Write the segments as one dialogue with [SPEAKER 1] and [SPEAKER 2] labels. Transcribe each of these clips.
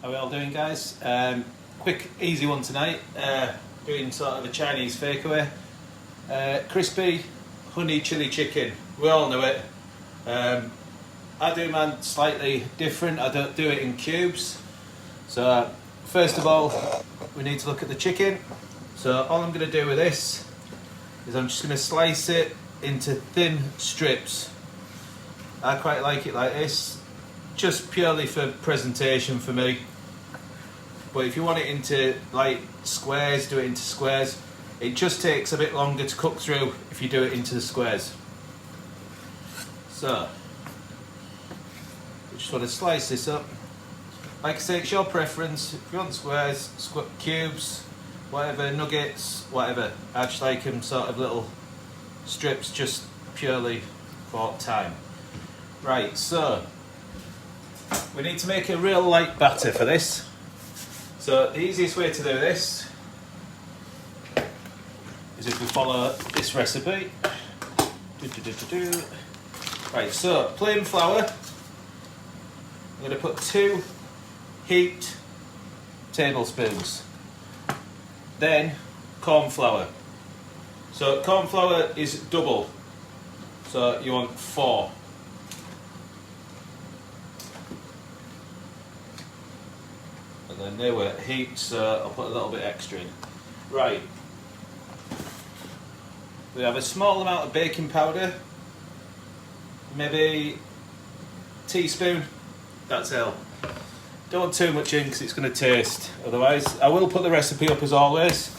[SPEAKER 1] How are we all doing, guys? Quick, easy one tonight. Doing sort of a Chinese fakeaway. Crispy honey chili chicken. We all know it. I do mine slightly different. I don't do it in cubes. So first of all, we need to look at the chicken. So all I'm going to do with this is I'm just going to slice it into thin strips. I quite like it like this, just purely for presentation for me. But if you want it into like squares, do it into squares. It just takes a bit longer to cook through if you do it into the squares. So, you just want to slice this up. Like I say, it's your preference. If you want squares, cubes, whatever, nuggets, whatever. I just like them sort of little strips, just purely for time. Right, so we need to make a real light batter for this. So the easiest way to do this is if we follow this recipe. Right, so plain flour. I'm going to put 2 heaped tablespoons. Then corn flour. So corn flour is double. So you want 4. And then they were heaped, so I'll put a little bit extra in. Right. We have a small amount of baking powder. Maybe a teaspoon. That's all. Don't want too much in because it's going to taste. Otherwise, I will put the recipe up as always.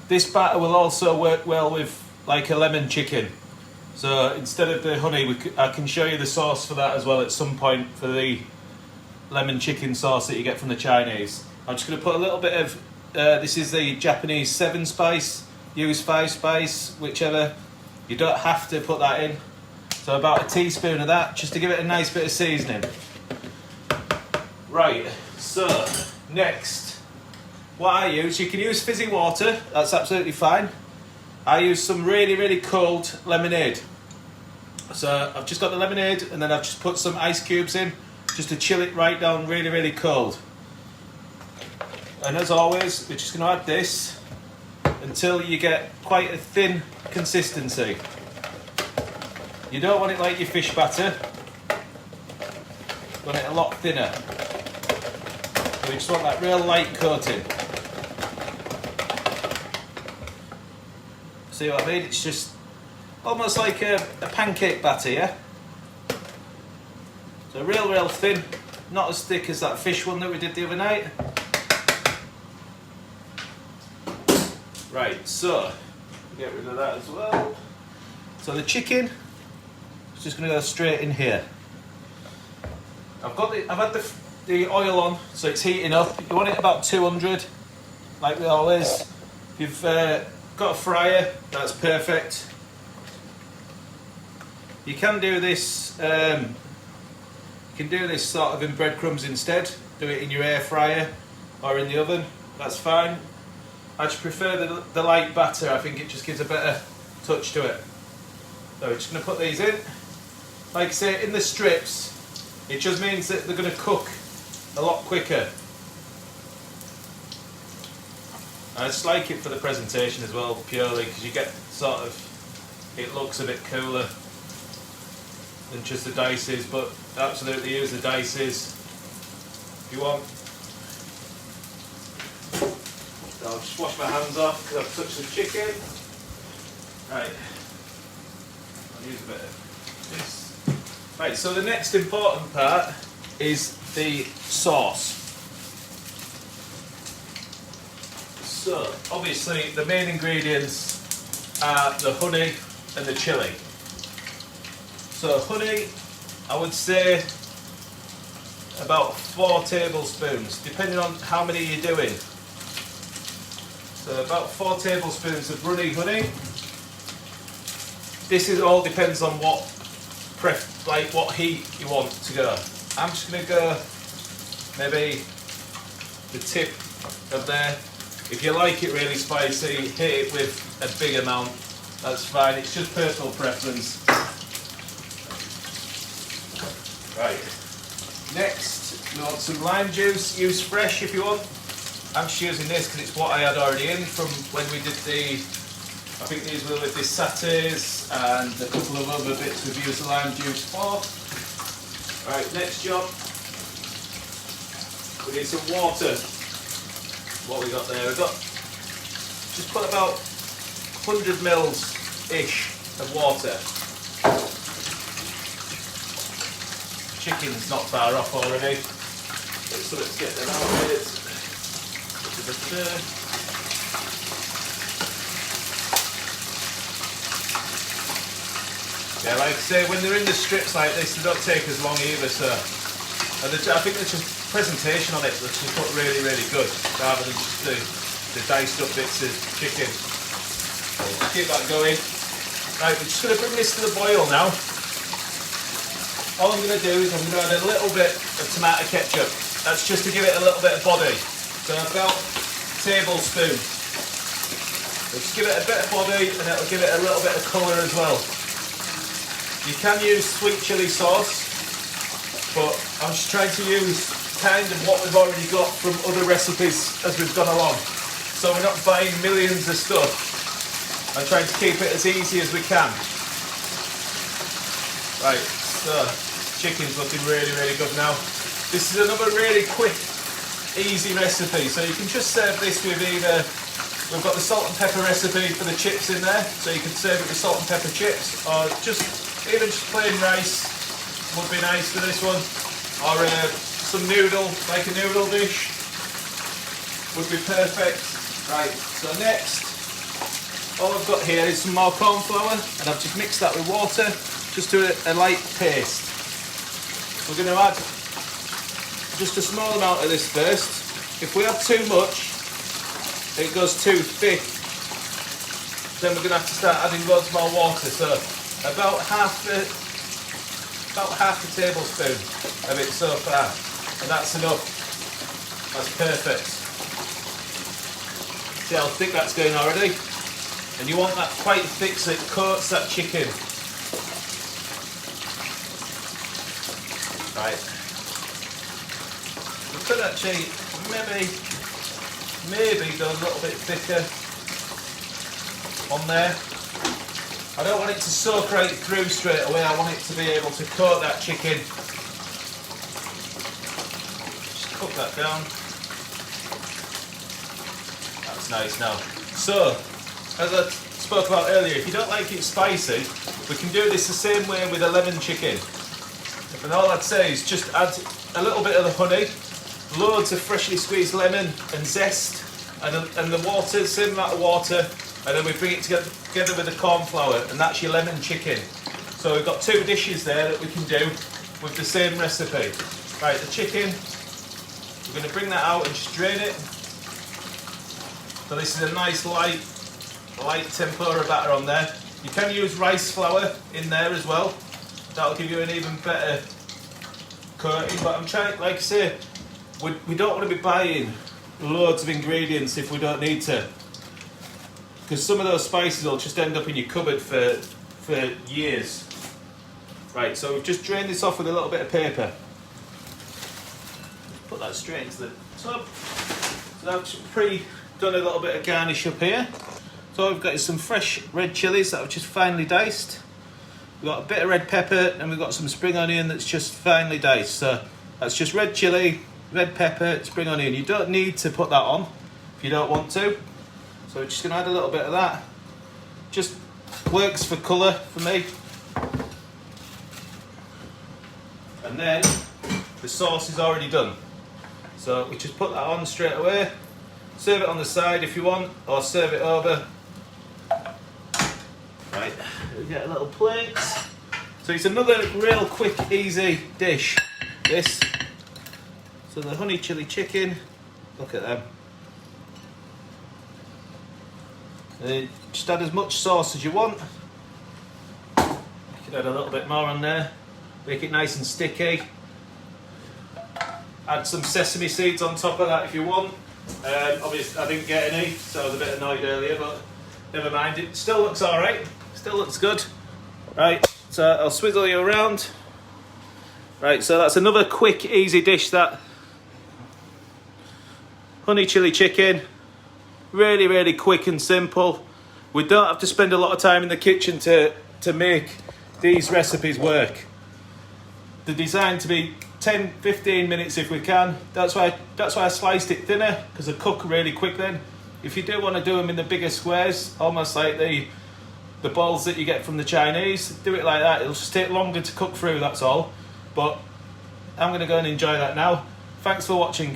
[SPEAKER 1] This batter will also work well with like a lemon chicken. So instead of the honey, I can show you the sauce for that as well at some point for the lemon chicken sauce that you get from the Chinese. I'm just going to put a little bit of, this is the Japanese 7 spice, use 5 spice, whichever. You don't have to put that in. So about a teaspoon of that, just to give it a nice bit of seasoning. Right, so next, what I use, you can use fizzy water, that's absolutely fine. I use some really, really cold lemonade. So I've just got the lemonade and then I've just put some ice cubes in, just to chill it right down really, really cold. And as always, we're just going to add this until you get quite a thin consistency. You don't want it like your fish batter. You want it a lot thinner. We just want that real light coating. See what I mean? It's just almost like a pancake batter, yeah? So real thin, not as thick as that fish one that we did the other night. Right, so get rid of that as well. So the chicken is just going to go straight in here. I've had the oil on, so it's heating up. You want it about 200, like we always. If you've got a fryer, that's perfect. You can do this. You can do this sort of in breadcrumbs instead. Do it in your air fryer or in the oven. That's fine. I just prefer the light batter. I think it just gives a better touch to it. So we're just going to put these in. Like I say, in the strips, it just means that they're going to cook a lot quicker. I just like it for the presentation as well, purely because you get sort of, it looks a bit cooler than just the dices, but absolutely use the dices if you want. So I'll just wash my hands off because I've touched the chicken. Right, I'll use a bit of this. Right, so the next important part is the sauce. So obviously the main ingredients are the honey and the chili. So honey, I would say about 4 tablespoons, depending on how many you're doing. So about 4 tablespoons of runny honey. This is all depends on what what heat you want to go. I'm just going to go maybe the tip of there. If you like it really spicy, hit it with a big amount. That's fine. It's just personal preference. Right. Next, we want some lime juice. Use fresh if you want. I'm just using this because it's what I had already in from when we did the, I think these were with the satay and a couple of other bits we've used the lime juice for. Right, next job. We need some water. What we got there? We've got, just put about 100 mils-ish of water. Chicken's not far off already. So let's get them out of it. Yeah, like I say, when they're in the strips like this, they don't take as long either, so. And I think it's just presentation on it that's just look really, really good, rather than just the diced up bits of chicken. So keep that going. Right, we're just going to bring this to the boil now. All I'm going to do is I'm going to add a little bit of tomato ketchup. That's just to give it a little bit of body. So about a tablespoon. Just give it a bit of body and it'll give it a little bit of colour as well. You can use sweet chilli sauce, but I'm just trying to use kind of what we've already got from other recipes as we've gone along. So we're not buying millions of stuff. I'm trying to keep it as easy as we can. Right, so chicken's looking really, really good now. This is another really quick, easy recipe. So you can just serve this with either, we've got the salt and pepper recipe for the chips in there, so you can serve it with salt and pepper chips, or even just plain rice would be nice for this one, or some noodle, like a noodle dish, would be perfect. Right, so next, all I've got here is some more corn flour, and I've just mixed that with water, just to a light paste. We're going to add just a small amount of this first. If we add too much, it goes too thick, then we're going to have to start adding loads more water. So about half a tablespoon of it so far, and that's enough. That's perfect. See how thick that's going already? And you want that quite thick so it coats that chicken. Right. We could actually maybe go a little bit thicker on there. I don't want it to soak right through straight away, I want it to be able to coat that chicken. Just cook that down. That's nice now. So, as I spoke about earlier, if you don't like it spicy, we can do this the same way with a lemon chicken. And all I'd say is just add a little bit of the honey, loads of freshly squeezed lemon and zest, and the water, same amount of water, and then we bring it together with the corn flour, and that's your lemon chicken. So we've got two dishes there that we can do with the same recipe. Right, the chicken, we're going to bring that out and just drain it. So this is a nice light tempura batter on there. You can use rice flour in there as well. That'll give you an even better coating, but I'm trying, like I say, we don't want to be buying loads of ingredients if we don't need to, because some of those spices will just end up in your cupboard for years. Right, so we've just drained this off with a little bit of paper. Put that straight into the tub. So I've done a little bit of garnish up here. So we've got some fresh red chillies that I've just finely diced. We've got a bit of red pepper, and we've got some spring onion that's just finely diced. So that's just red chilli, red pepper, spring onion. You don't need to put that on if you don't want to. So we're just going to add a little bit of that. Just works for colour for me. And then the sauce is already done. So we just put that on straight away. Serve it on the side if you want, or serve it over. Right, we get a little plate. So it's another real quick, easy dish, this. So the honey chili chicken, look at them. Just add as much sauce as you want. You can add a little bit more on there. Make it nice and sticky. Add some sesame seeds on top of that if you want. Obviously I didn't get any, so I was a bit annoyed earlier, but never mind. It still looks alright. Still looks good. Right, so I'll swizzle you around. Right, so that's another quick, easy dish, that honey chili chicken. Really, really quick and simple. We don't have to spend a lot of time in the kitchen to make these recipes work. They're designed to be 10-15 minutes if we can. That's why I sliced it thinner, because they cook really quick then. If you do want to do them in the bigger squares, almost like the balls that you get from the Chinese, do it like that. It'll just take longer to cook through, that's all. But I'm going to go and enjoy that now. Thanks for watching.